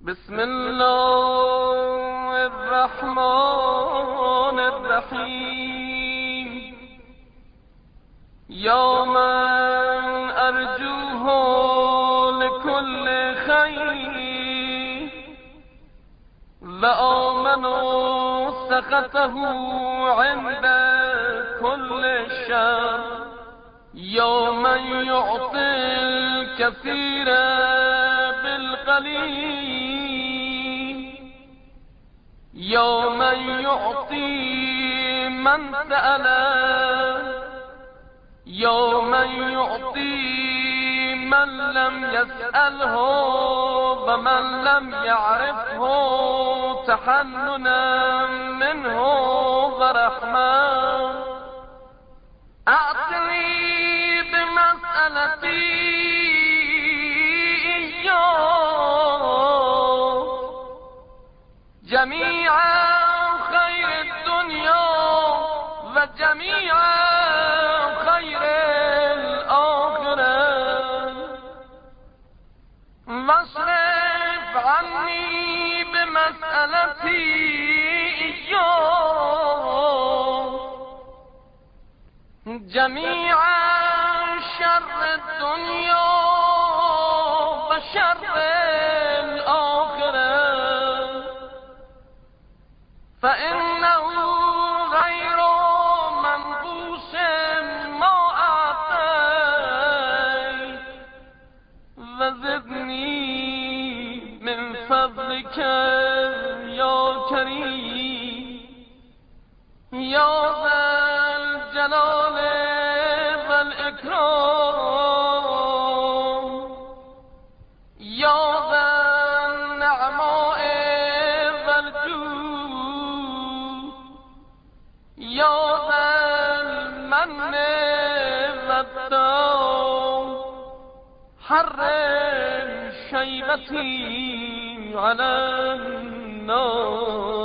بسم الله الرحمن الرحيم. يا من أرجوه لكل خير وآمن سخطه عند كل شر. يا من يعطي الكثير بالقليل، يا من يعطي من سأله، يا من يعطي من لم يسأله ومن لم يعرفه تحننا منه ورحمة. أعطني بمسألتي جميع خير الدنيا وجميع خير الآخرة، واصرف عني بمسألتي جميع شر الدنيا وشر الآخرة، فإنه غير منقوص ما أعطيت. وزدني من فضلك يا كريم يا ذا الجلال والإكرام، يا ذا النعماء والجود، يا ذا المن والدوم. حرم شيبتي على النار.